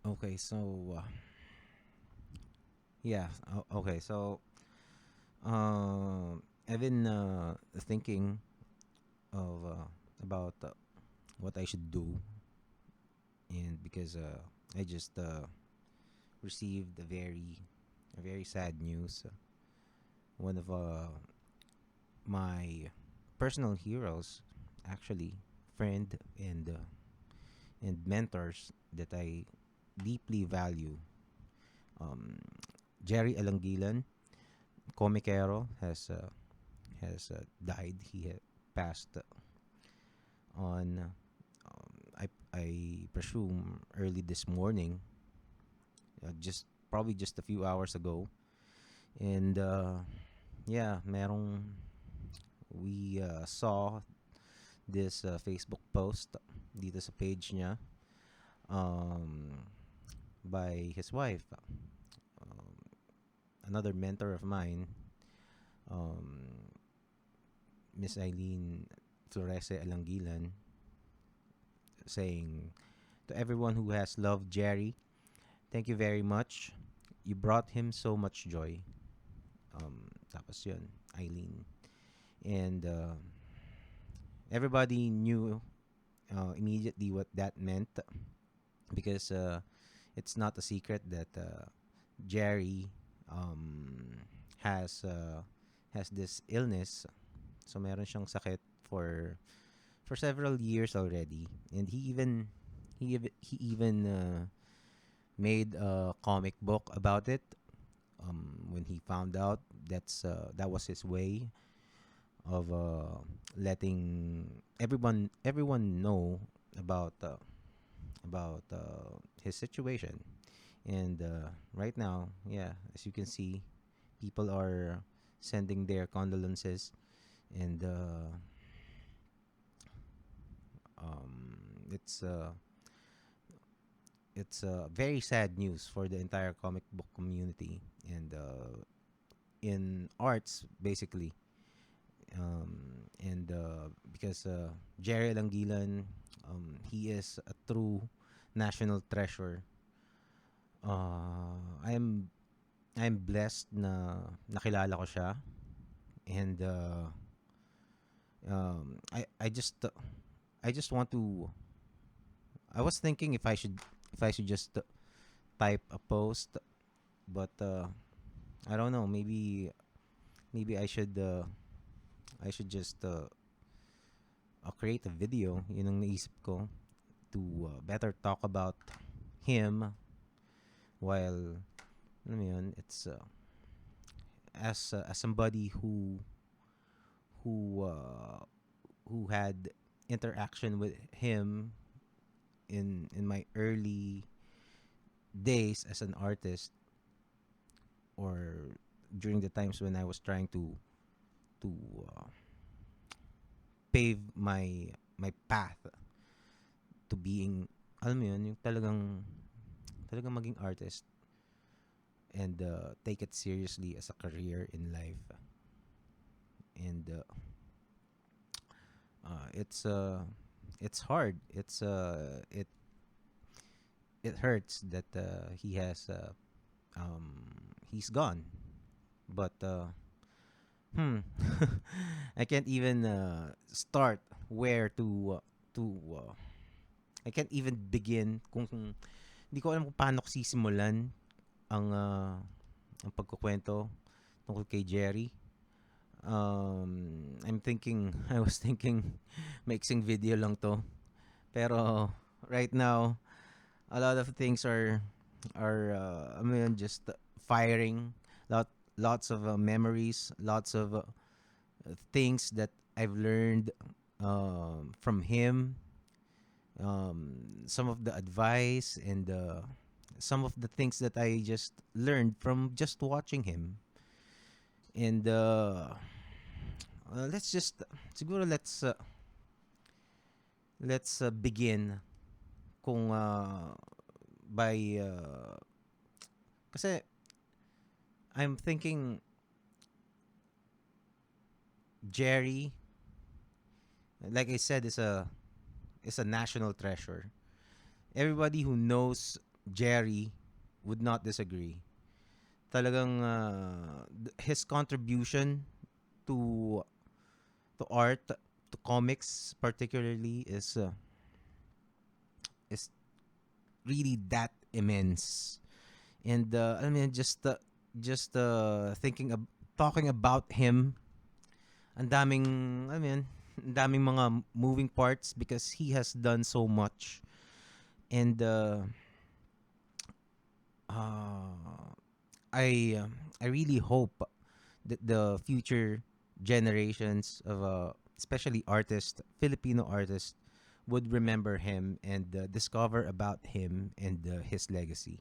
Okay, so yeah, okay, so I've been thinking of about what I should do, and because I just received a very sad news. One of my personal heroes, actually, friend and mentors that I deeply value. Um, Gerry Alanguilan, Komikero, has died. He passed on I presume early this morning, just probably just a few hours ago. And yeah, merong we saw this Facebook post dito sa page niya, um, by his wife, um, another mentor of mine, um, Miss Eileen Florese Alangilan, saying, "To everyone who has loved Jerry, thank you very much. You brought him so much joy." Tapos yun, Eileen. And everybody knew immediately what that meant, because it's not a secret that Jerry um, has has this illness. So meron siyang sakit for several years already, and he even made a comic book about it. When he found out, that was his way of letting everyone know about his situation. And right now, yeah, as you can see, people are sending their condolences, and um, it's uh, it's very sad news for the entire comic book community, and in arts basically. And because Jerry Langilan, he is a true national treasure. I'm blessed na nakilala ko siya, and I just want to. I was thinking if I should just type a post, but I don't know. Maybe I should just create a video. Yun ang naisip ko, to better talk about him, while alam mo yun, it's as somebody who uh, who had interaction with him in my early days as an artist, or during the times when I was trying to uh, pave my path to being, alam mo yun, yung talagang maging artist, and take it seriously as a career in life. And it's hard. It hurts that he's gone. But hmm, I can't even start where to I can't even begin kung hindi ko alam kung paano ko sisimulan ang pagkukwento tungkol kay Jerry. I was thinking, mixing video lang to. Pero right now, a lot of things are I mean, just firing. Lots of memories, lots of things that I've learned from him. Some of the advice, and some of the things that I just learned from just watching him. And let's just siguro let's begin kung by kasi I'm thinking Jerry, like I said, is a national treasure. Everybody who knows Gerry would not disagree. Talagang his contribution to art, to comics particularly, is really that immense. And I mean, just thinking of talking about him, ang daming, I mean, ang daming mga moving parts because he has done so much. And uh, I really hope that the future generations of especially artists, Filipino artists, would remember him and discover about him and his legacy.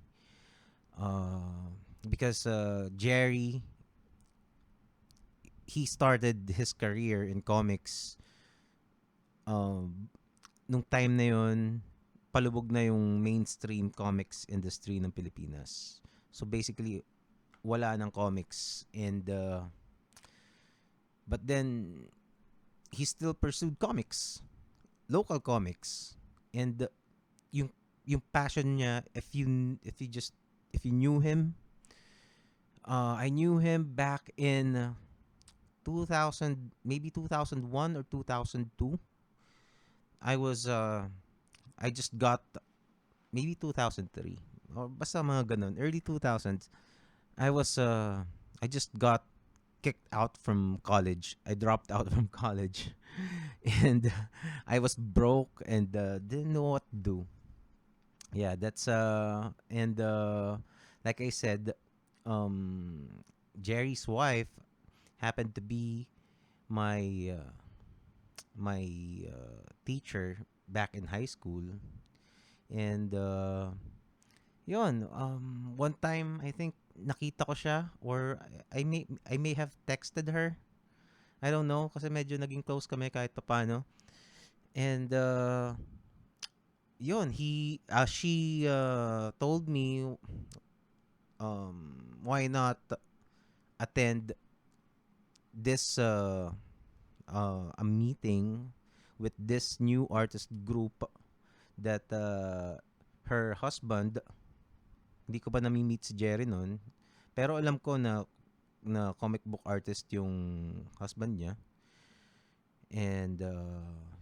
Uh, because Jerry, he started his career in comics um, nung time na yun, palubog na yung mainstream comics industry ng Pilipinas. So basically, wala ng comics. And but then he still pursued comics, local comics. And yung yung passion niya, if you knew him, I knew him back in 2000, maybe 2001 or 2002. I was I just got maybe 2003 or basta mga ganun, early 2000s. I was I just got kicked out from college. I dropped out from college and I was broke and didn't know what to do. Yeah, that's and like I said, um Jerry's wife happened to be my my teacher back in high school. And one time I think nakita ko siya, or I may have texted her. I don't know kasi medyo naging close kami kahit papaano. And yun, she told me why not attend this a meeting with this new artist group that her husband, hindi ko pa nami-meet si Jerry noon, pero alam ko na comic book artist yung husband niya. And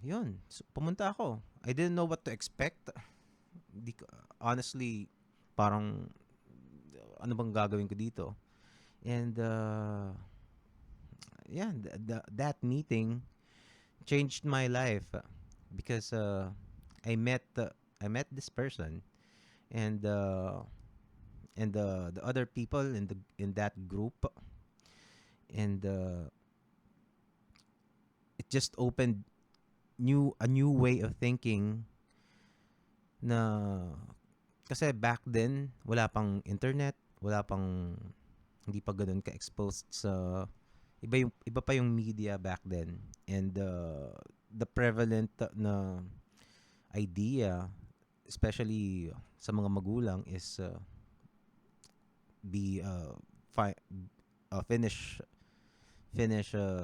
yun, so, pumunta ako. I didn't know what to expect. Di ko, honestly, parang ano bang gagawin ko dito? And yeah, that meeting changed my life because I met this person. And the other people in that group. And it just opened a new way of thinking. Na kasi back then wala pang internet, wala pang, hindi pa ganoon ka-exposed sa iba pa yung media back then. And the prevalent na idea, especially sa mga magulang, is be finish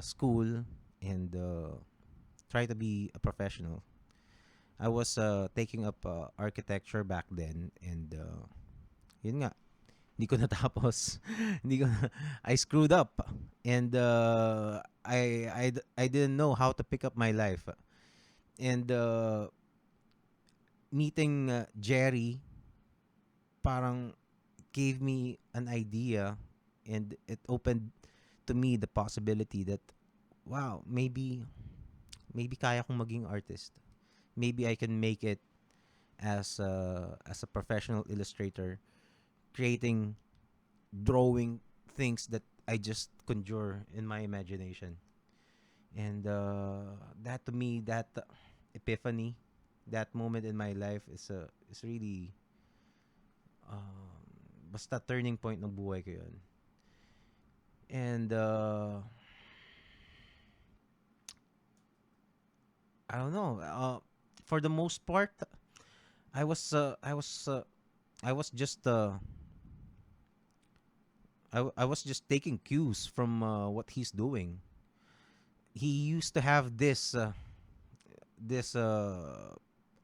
school and try to be a professional. I was taking up architecture back then. And yun nga, hindi ko natapos. hindi ko I screwed up. And I didn't know how to pick up my life. And meeting Jerry parang gave me an idea, and it opened to me the possibility that wow, maybe kaya kong maging artist. Maybe I can make it as a professional illustrator, creating, drawing things that I just conjure in my imagination. And that to me, that epiphany, that moment in my life is really basta turning point ng buhay ko yun. And I don't know. For the most part, I was uh, I was uh, I was just I was just taking cues from what he's doing. He used to have this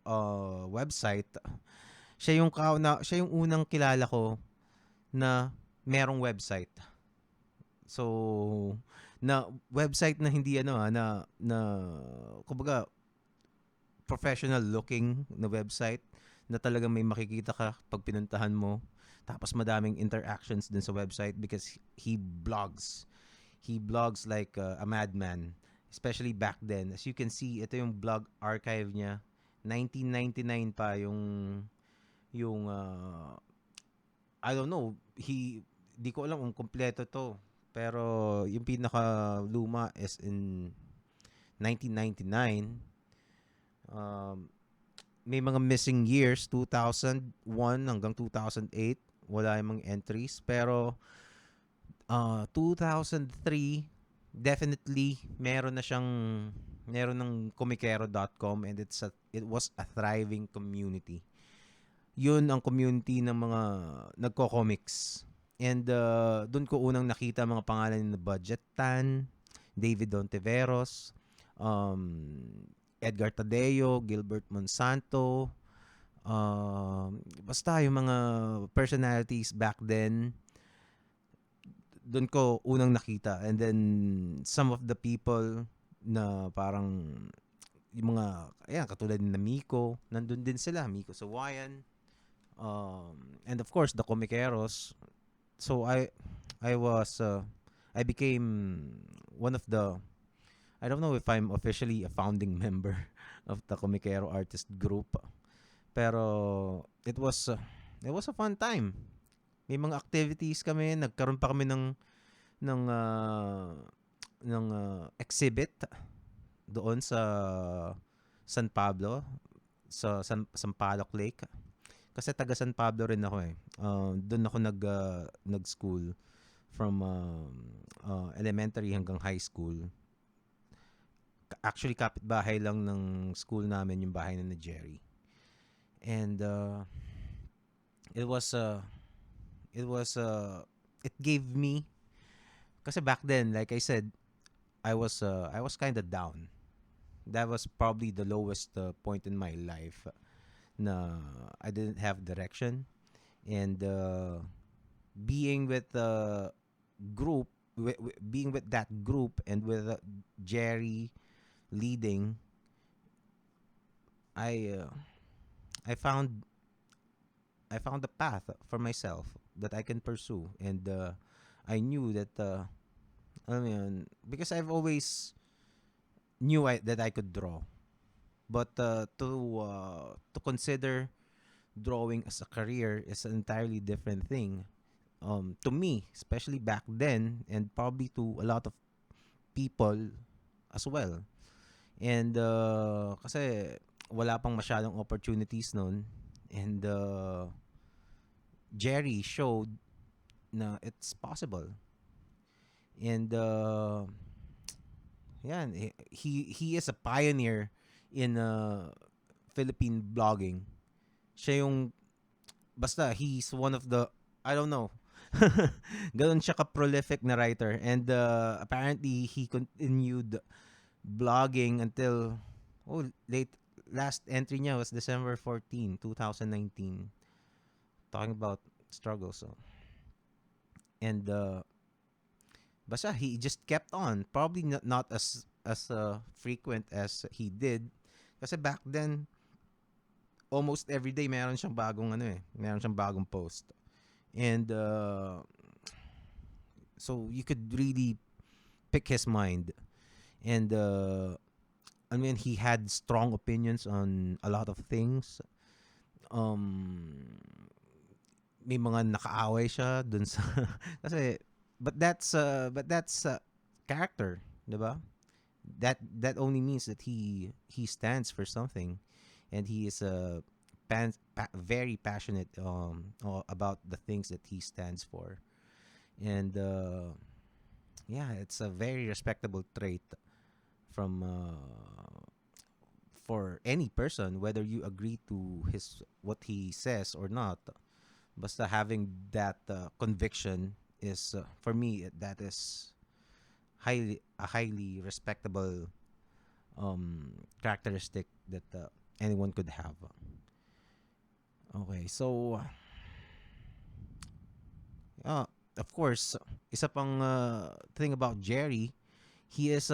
website Siya yung unang kilala ko na merong website. So, na website na hindi na kumbaga professional looking na website na talagang may makikita ka pag pinuntahan mo. Tapos madaming interactions din sa website because he blogs. He blogs like a madman, especially back then. As you can see, ito yung blog archive niya. 1999 pa yung I don't know, di ko alam kung kompleto to. Pero yung pinaka luma is in 1999. Um, may mga missing years, 2001 hanggang 2008. Wala yung mga entries. Pero 2003, definitely meron ng komikero.com, and it was a thriving community. Yun ang community ng mga nagko-comics. And doon ko unang nakita mga pangalan na Budget Tan, David Dontiveros, um, Edgar Tadeo, Gilbert Monsanto, basta yung mga personalities back then, doon ko unang nakita. And then some of the people na parang yung mga katulad ni Miko, nandun din sila, Miko Sawayan, and of course the Komikeros. So I became one of the, I don't know if I'm officially a founding member of the Komikero artist group, pero it was a fun time. May mga activities kami, nagkaroon pa kami ng exhibit doon sa San Pablo, sa Sampaloc Lake. Kasi taga San Pablo rin ako eh. Doon ako nag-school from elementary hanggang high school. Actually, kapitbahay lang ng school namin yung bahay na ni Gerry. And it was it gave me, kasi back then, like I said, I was kind of down. That was probably the lowest point in my life na I didn't have direction. And being with the group, being with that group, and with Gerry leading, I I found I found a path for myself that I can pursue. And I knew that I mean, because I've always knew that I could draw, but to consider drawing as a career is an entirely different thing. To me, especially back then, and probably to a lot of people as well. And kasi wala pang masyadong opportunities noon, and Gerry showed na it's possible. And yan, he is a pioneer in Philippine blogging. Siya yung, basta he's one of the, I don't know, ganun siya ka-prolific na writer. And apparently he continued blogging until last entry niya was December 14, 2019. Talking about struggles. So. And basta he just kept on, probably not as frequent as he did, kasi back then almost every day meron siyang bagong post. And so you could really pick his mind. And I mean, he had strong opinions on a lot of things. May mga nakaaway siya dun sa kasi but that's character, 'di ba? That only means that he stands for something, and he is very passionate about the things that he stands for. And yeah, it's a very respectable trait from for any person, whether you agree to what he says or not. Basta having that conviction is for me, that is a highly respectable characteristic that anyone could have. Okay, so uh, of course, isa pang thing about Jerry, he is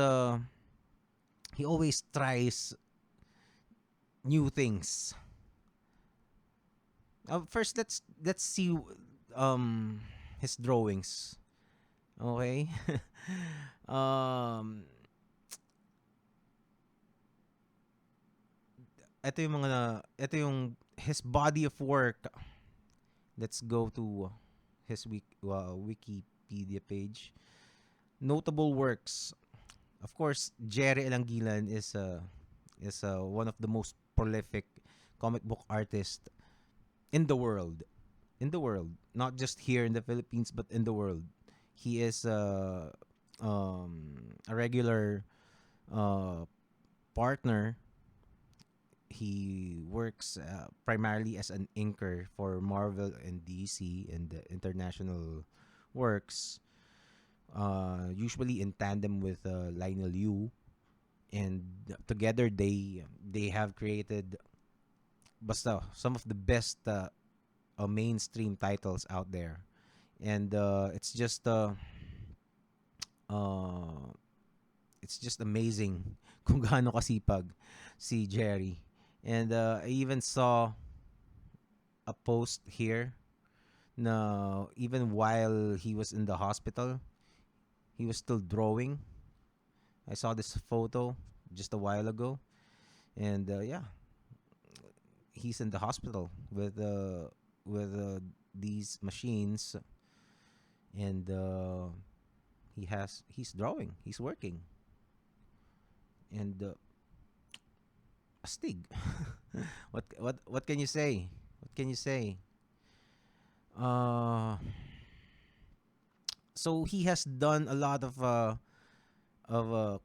he always tries new things. First, let's see um his drawings. Okay. um ito yung his body of work. Let's go to his Wikipedia page. Notable works. Of course, Gerry Alanguilan is one of the most prolific comic book artists in the world. In the world, not just here in the Philippines, but in the world. He is a regular uh, partner. He works primarily as an inker for Marvel and DC and the international works, usually in tandem with Lionel Yu. And together they have created basta some of the best mainstream titles out there. And uh, it's just amazing kung gaano kasipag si Jerry. And I even saw a post here na even while he was in the hospital, he was still drawing. I saw this photo just a while ago, and yeah, he's in the hospital with these machines, and he's drawing, he's working, and astig. What can you say? What can you say? Uh, so he has done a lot of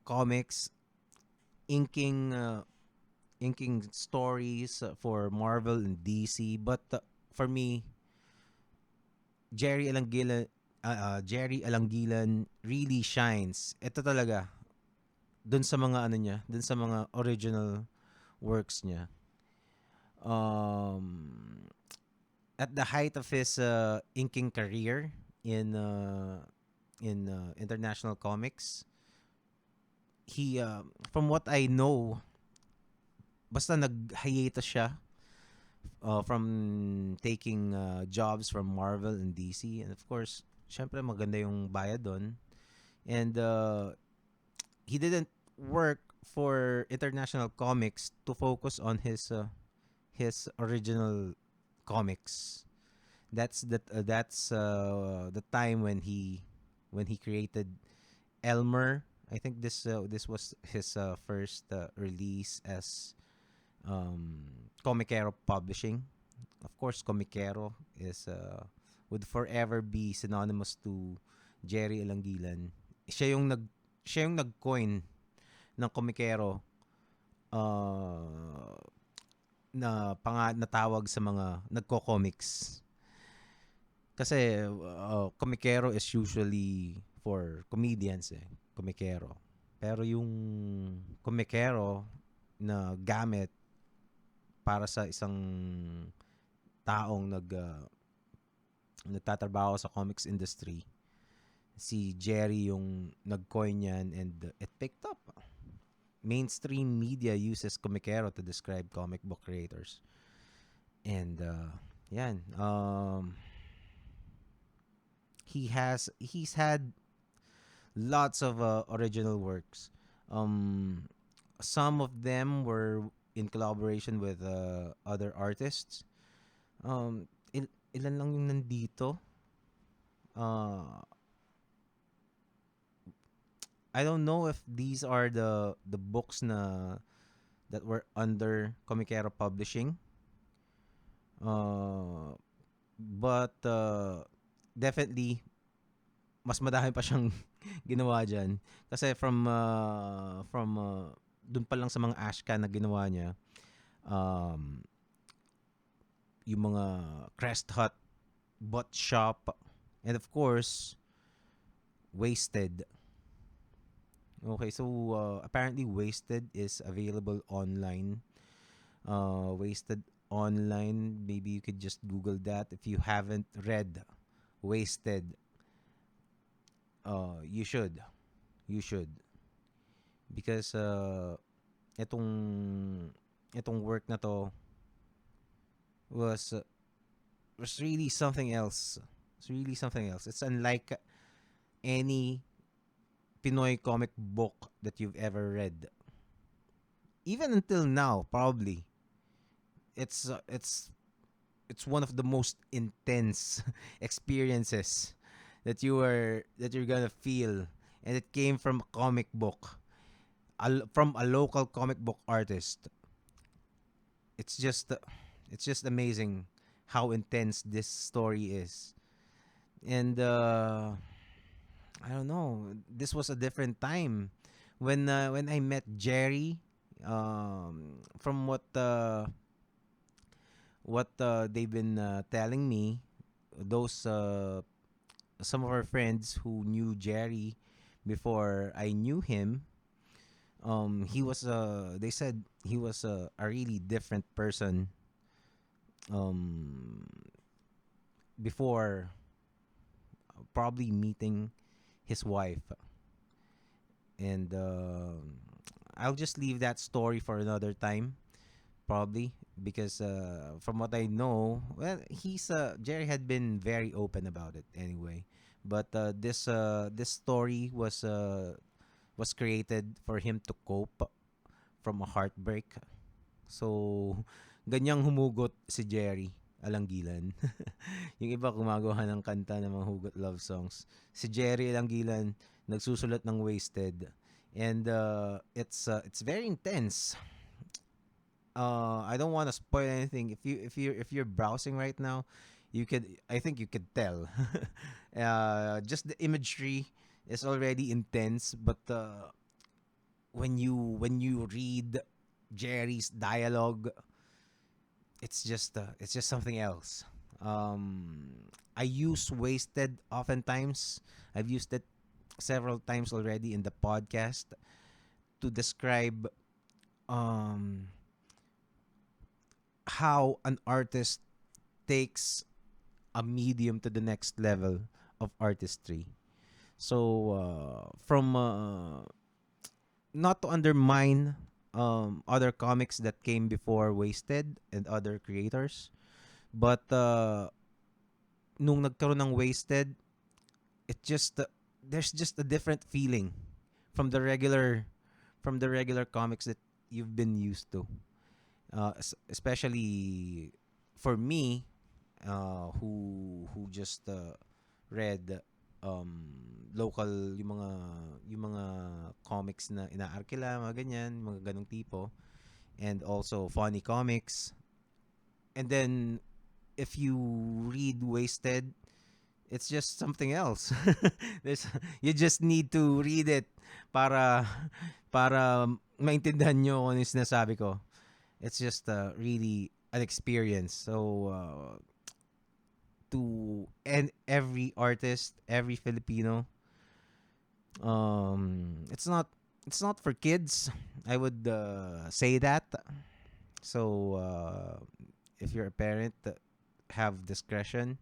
comics, inking inking stories for Marvel and DC. But for me, Gerry Alanguilan, Gerry Alanguilan really shines. Ito talaga dun sa mga ano niya, dun sa mga original works niya. Um, at the height of his inking career in international comics, he from what I know, basta nag-hiatus siya from taking jobs from Marvel and DC. And of course, syempre maganda yung bayad doon. And he didn't work for international comics to focus on his original comics. That's the time when he created Elmer. I think this was his first release as Komikero Publishing. Of course, Komikero is would forever be synonymous to Gerry Alanguilan. Siya yung nag siya yung nag-coin ng Komikero uh, natawag sa mga nagko-comics. Kasi Komikero is usually for comedians Komikero. Pero yung Komikero na gamit para sa isang taong nagtatrabaho sa comics industry, si Jerry yung nag-coin yan, and it picked up. Mainstream media uses Komikero to describe comic book creators. And yan. He's had lots of original works. Some of them were in collaboration with other artists. Ilan lang yung nandito. I don't know if these are the books that were under Komikero Publishing. But definitely mas madami pa siyang ginawa diyan kasi from dun pa lang sa mga ashcan na ginawa niya, yung mga Crest Hut, Bot Shop, and of course Wasted. Okay, so apparently Wasted is available online. Wasted online. Maybe you could just Google that if you haven't read Wasted. You should. You should. Because itong itong work na to was uh, was really something else. It's really something else. It's unlike any Pinoy comic book that you've ever read. Even until now, probably. It's uh, it's it's one of the most intense experiences that you're gonna feel, and it came from a comic book, from a local comic book artist. It's just it's just amazing how intense this story is. And I don't know, this was a different time when I met Jerry. From what they've been telling me, those some of our friends who knew Jerry before I knew him, he was they said he was a really different person um before probably meeting his wife. And I'll just leave that story for another time, probably, because from what I know, well, he's Jerry had been very open about it anyway. But this story was created for him to cope from a heartbreak. So ganyang humugot si Gerry Alanguilan. Yung iba gumagawa ng kanta ng mga hugot love songs. Si Gerry Alanguilan nagsusulat ng Wasted, and it's very intense. I don't want to spoil anything. If you're browsing right now, you could I think you could tell. Just the imagery is already intense, but when you read Jerry's dialogue, it's just something else. I use Wasted oftentimes. I've used it several times already in the podcast to describe um how an artist takes a medium to the next level of artistry. So from not to undermine other comics that came before Wasted and other creators, but nung nagkaroon ng Wasted, it just there's just a different feeling from the regular comics that you've been used to. Especially for me, who just read local, yung mga comics na inaarkila, mga ganyan, mga ganong tipo, and also funny comics. And then if you read Wasted, it's just something else. There's you just need to read it para maintindihan nyo kung ano yung sinasabi ko. It's just really an experience. So to and every artist, every Filipino, it's not for kids. I would say that. So if you're a parent, have discretion.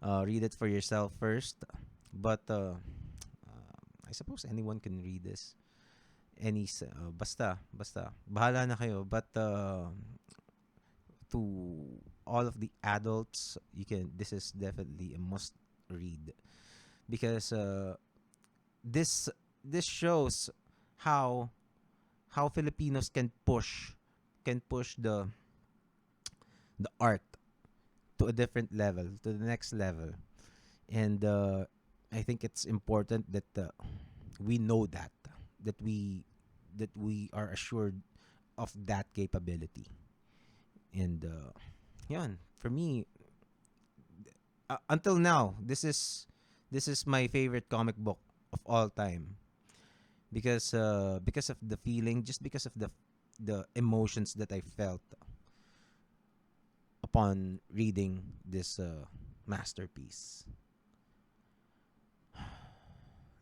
Read it for yourself first. But I suppose anyone can read this. Basta bahala na kayo. But to all of the adults, you can. This is definitely a must read, because this shows how Filipinos can push the art to a different level, to the next level. And I think it's important that we know that we are assured of that capability. And yun, for me, until now, this is my favorite comic book of all time, because of the feeling, just because of the emotions that I felt upon reading this masterpiece.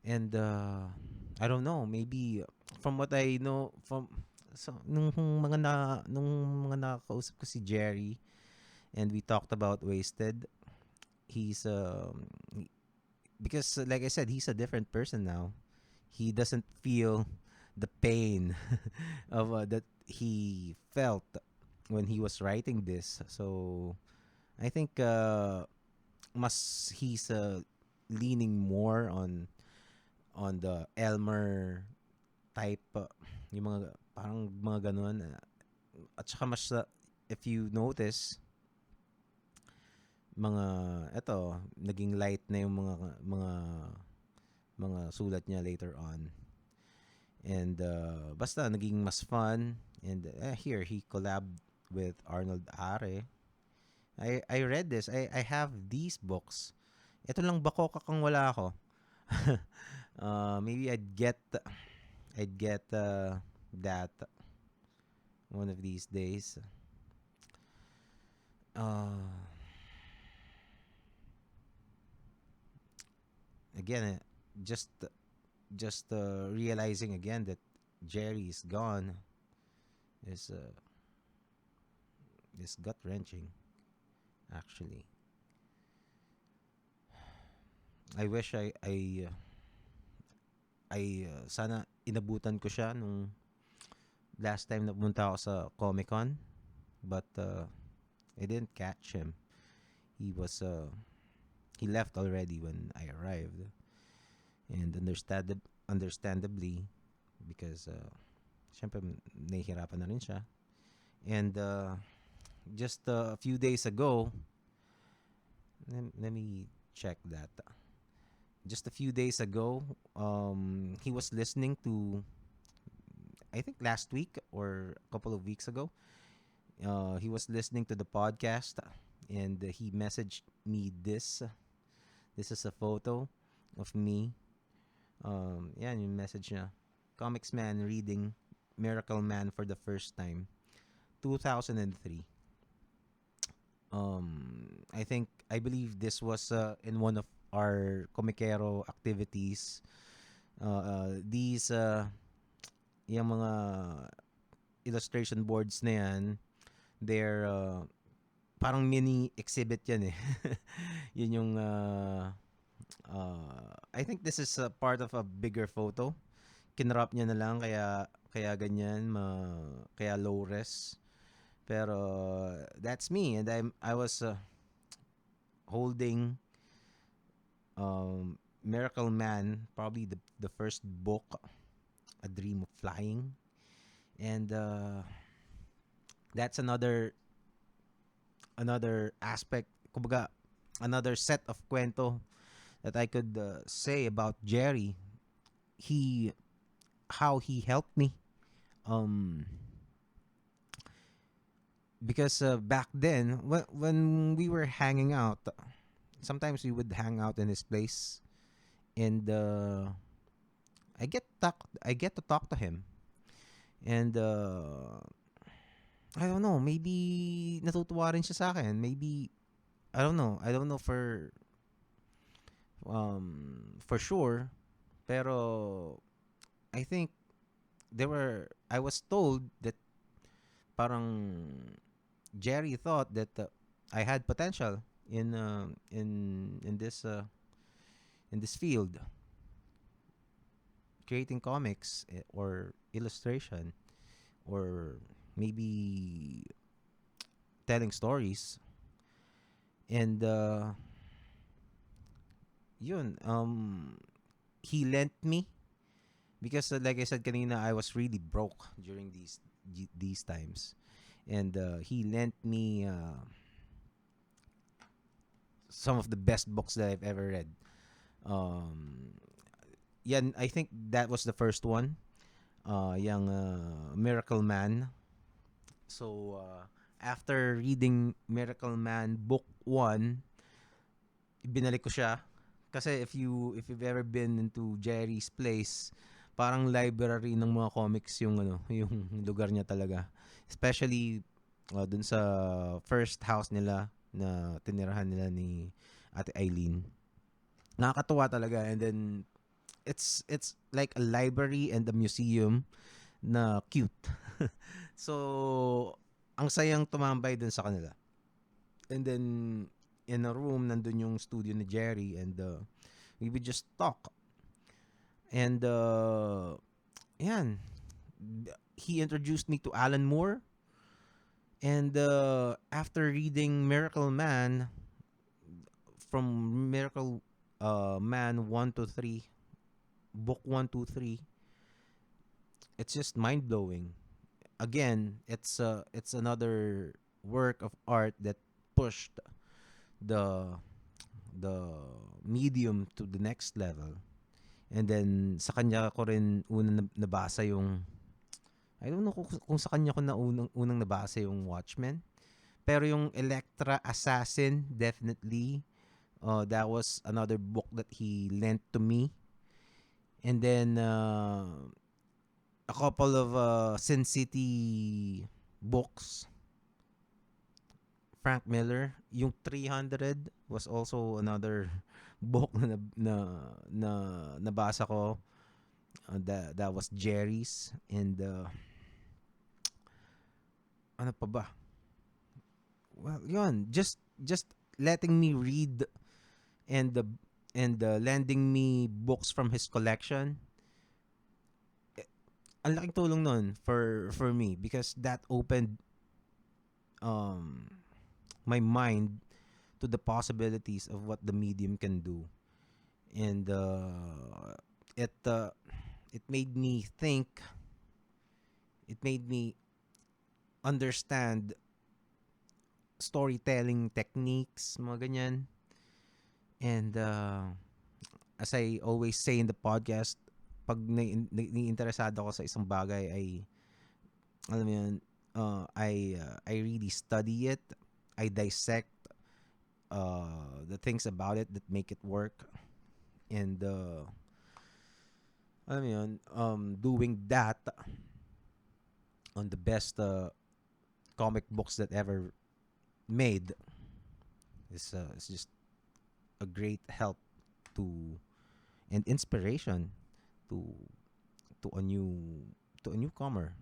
And I don't know, maybe from what I know, from So nung mga nakakausap ko si Jerry and we talked about Wasted, he's because like I said, he's a different person now. He doesn't feel the pain of that he felt when he was writing this. So I think mas he's leaning more on the Elmer type, yung mga parang mga ganun. At saka mas if you notice, mga eto naging light na yung mga sulat niya later on. And basta naging mas fun. And here he collabed with Arnold Are. I read this. I have these books. Ito lang bako kakang wala ako. Maybe I'd get that one of these days. Uh, Again, just realizing again that Jerry is gone is gut wrenching. Actually, I wish sana inabutan ko siya nung last time na pumunta ako sa Comic Con, but I didn't catch him. He was he left already when I arrived, and understandably because syempre nahihirapan na rin siya. And just a few days ago, let me check that. Just a few days ago, he was listening to, I think last week or a couple of weeks ago, he was listening to the podcast, and he messaged me this. This is a photo of me. Yan yung message niya. Komiksman reading Miracle Man for the first time. 2003. I believe this was in one of our Komikero activities. These yung mga illustration boards na yan, they're parang mini exhibit yan eh. Yun yung I think this is a part of a bigger photo. Kinrop niya na lang kaya ganyan, kaya low res. Pero that's me, and I was holding Miracle Man, probably the first book, A Dream of Flying. And that's another aspect, kumbaga, another set of kwento that I could say about Jerry. How he helped me. Because back then, when we were hanging out, sometimes we would hang out in his place, and I get to talk to him, and I don't know, maybe natutuwa rin siya sa akin. Maybe I don't know for sure, pero I think I was told that parang Jerry thought that I had potential in this field, creating comics or illustration, or maybe telling stories. And yun, he lent me, because like I said kanina, I was really broke during these times, and he lent me some of the best books that I've ever read. Yan, I think that was the first one, yung Miracle Man. So after reading Miracle Man book 1, binalik ko siya kasi if you've ever been into Jerry's place, parang library ng mga comics yung yung lugar niya talaga. Especially dun sa first house nila na tinirahan nila ni Ate Eileen. Nakakatuwa talaga, and then it's like a library and a museum na cute. So, ang sayang tumambay dun sa kanila. And then, in a room, nandun yung studio ni Gerry and we would just talk. And, yan. He introduced me to Alan Moore. And after reading Miracle Man, from Miracle Man 1 to 3, book 1 to 3, it's just mind blowing. Again, it's another work of art that pushed the the medium to the next level. And then sa kanya ko rin unang nabasa yung I don't know kung sa kanya ko na unang nabasa yung Watchmen. Pero yung Electra Assassin, definitely. That was another book that he lent to me. And then, a couple of Sin City books. Frank Miller. Yung 300 was also another book na nabasa ko. That was Gerry's. And, ano pa ba? Well, yun. Just letting me read and lending me books from his collection. Ang laking tulong nun for me because that opened um my mind to the possibilities of what the medium can do. And it made me think, it made me understand storytelling techniques, mga ganyan. And as I always say in the podcast, pag interesado ako sa isang bagay ay alam mo yun, I really study it. I dissect the things about it that make it work. And alam mo yun, doing that on the best comic books that ever made is just a great help to and inspiration to a newcomer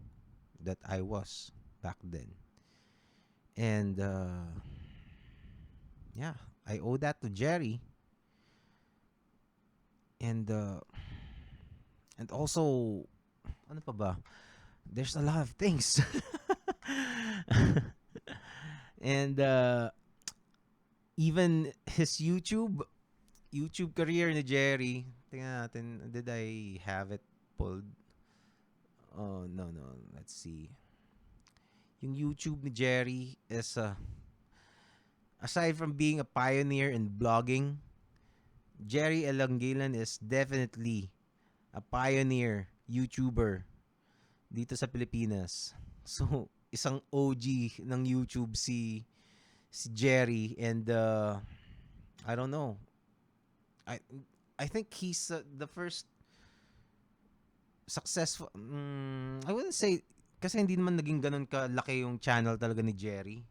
that I was back then. And yeah, I owe that to Gerry. And also ano pa ba? There's a lot of things. And even his YouTube career ni Gerry. Tingnan natin, did I have it pulled? Oh, no. Let's see. Yung YouTube ni Gerry is, aside from being a pioneer in blogging, Gerry Alanguilan is definitely a pioneer YouTuber dito sa Pilipinas. So, isang OG ng YouTube si Gerry. And I don't know. I think he's the first successful. I wouldn't say kasi hindi naman naging ganun kalaki yung channel talaga ni Gerry.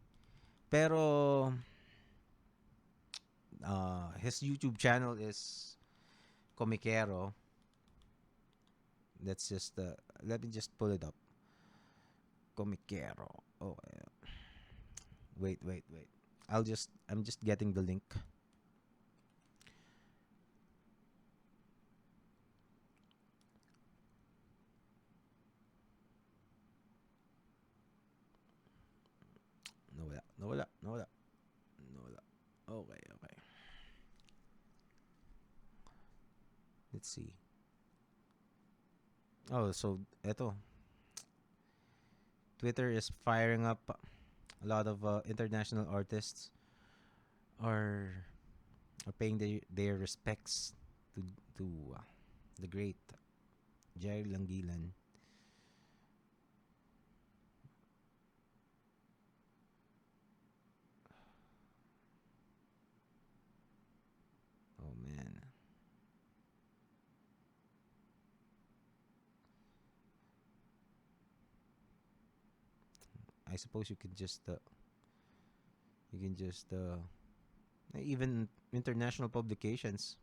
Pero his YouTube channel is Komikero. Let's just let me just pull it up. Komikero. Oh, wait. I'm just getting the link. Nawala. Okay. Let's see. Oh, so eto. Twitter is firing up. A lot of international artists are paying their respects to the great Gerry Alanguilan. Oh man. I suppose you can just even international publications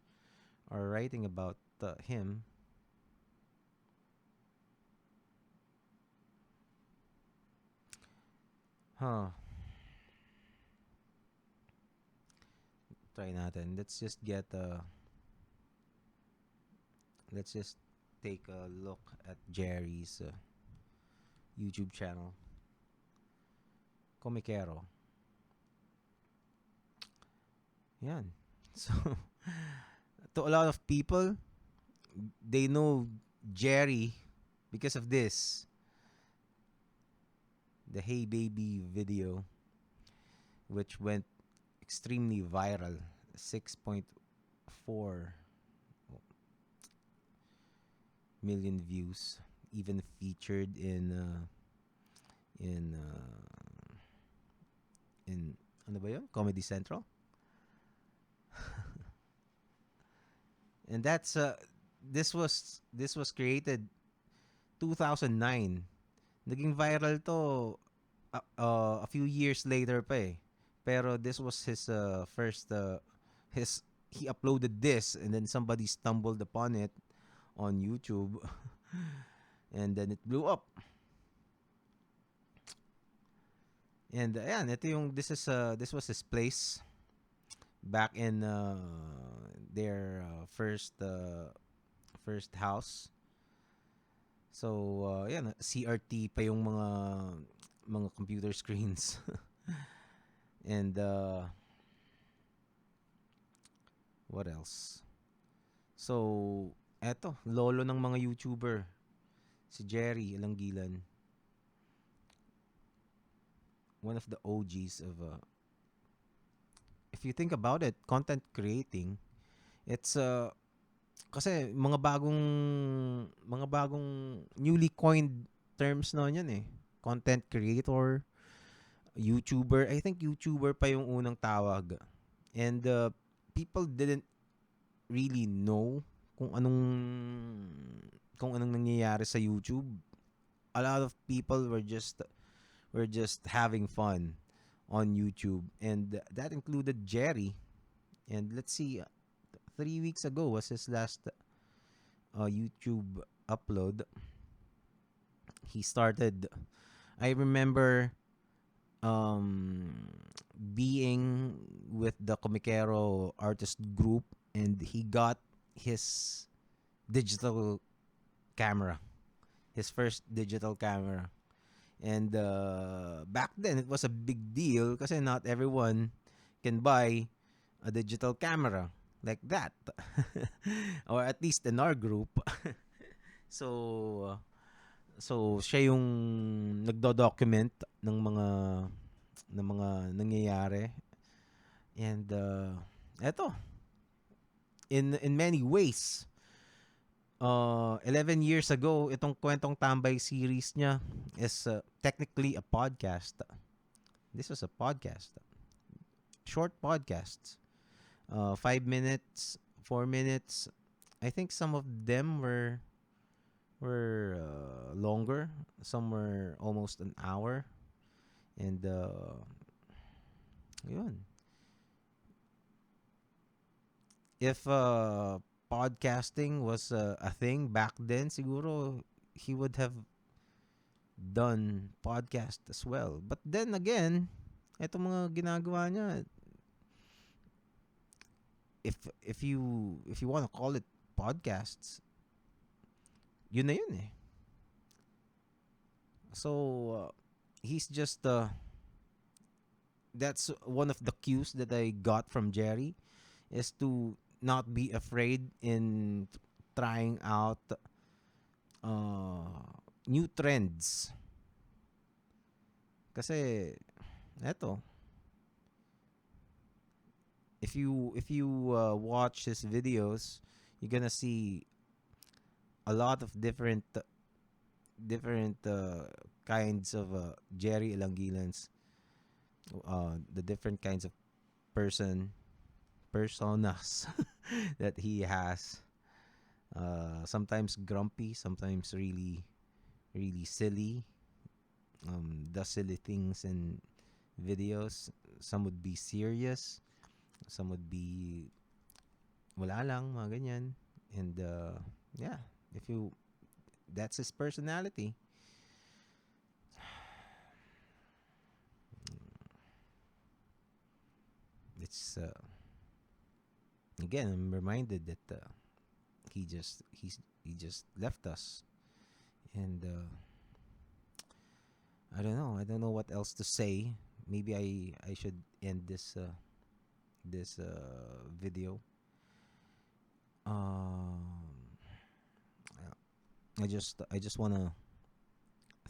are writing about him. Huh. Try natin. Let's just take a look at Jerry's YouTube channel. Komikero. Yan. So, to a lot of people, they know Jerry because of this. The Hey Baby video, which went extremely viral. 6.4 million views. Even featured in in ano ba yun? Comedy Central. And this was created 2009. Naging viral to a few years later pa eh. Pero this was his first his he uploaded this, and then somebody stumbled upon it on YouTube and then it blew up. And ayan, this was his place back in their first house. So yan, CRT pa yung mga computer screens. And what else? So eto, lolo ng mga YouTuber, si Gerry Alanguilan. One of the OGs of if you think about it, content creating, it's kasi mga bagong newly coined terms na yan eh. Content creator, YouTuber. I think YouTuber pa yung unang tawag. And people didn't really know kung anong nangyayari sa YouTube. A lot of people were just having fun on YouTube, and that included Jerry. And let's see, 3 weeks ago was his last YouTube upload. He started. I remember being with the Komikero artist group, and he got his digital camera, his first digital camera. And back then, it was a big deal kasi not everyone can buy a digital camera like that. Or at least in our group. So, siya yung nagdo-document ng mga nangyayari. And eto, in many ways, 11 years ago, itong Kwentong Tambay series niya is technically a podcast. This was a podcast. Short podcasts. 5 minutes, 4 minutes. I think some of them were longer. Some were almost an hour. And yun. If podcasting was a thing back then, siguro he would have done podcast as well. But then again, itong mga ginagawa niya, if you want to call it podcasts, yun na yun eh. So he's just that's one of the cues that I got from Jerry, is to not be afraid in trying out new trends. Kasi eto, if you watch his videos, you're gonna see a lot of different kinds of Gerry Alangilans, the different kinds of personas that he has. Sometimes grumpy, sometimes really really silly. Does silly things in videos. Some would be serious, some would be wala lang, mga ganyan. And yeah, that's his personality. it's again, I'm reminded that he just left us, and I don't know. I don't know what else to say. Maybe I should end this video. Um, I just wanna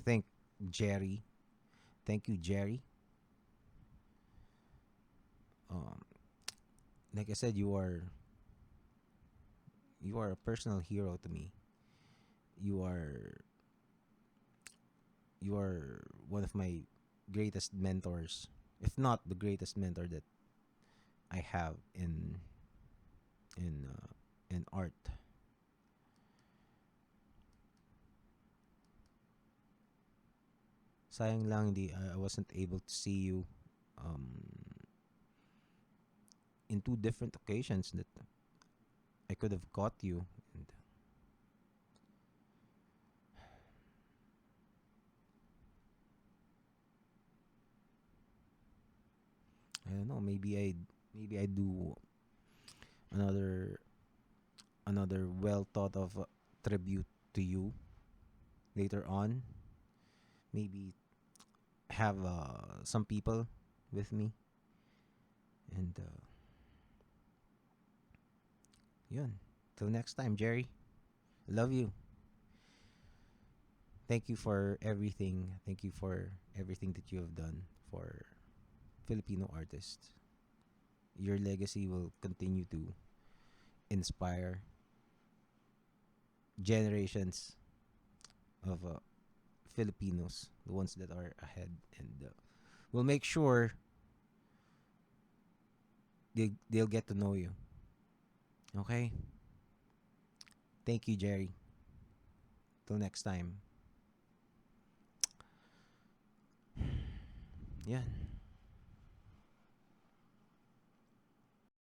thank Gerry. Thank you, Gerry. Um, like I said, you are a personal hero to me. You are you are one of my greatest mentors, if not the greatest mentor that I have in in art. Sayang lang hindi I wasn't able to see you um in two different occasions that I could have caught you, and I don't know, maybe I do another another well thought of tribute to you later on. Maybe have some people with me, and yun. Till next time, Gerry. Love you. Thank you for everything. Thank you for everything that you have done for Filipino artists. Your legacy will continue to inspire generations of Filipinos, the ones that are ahead, and we'll make sure they'll get to know you. Okay? Thank you, Gerry. Till next time. Yeah.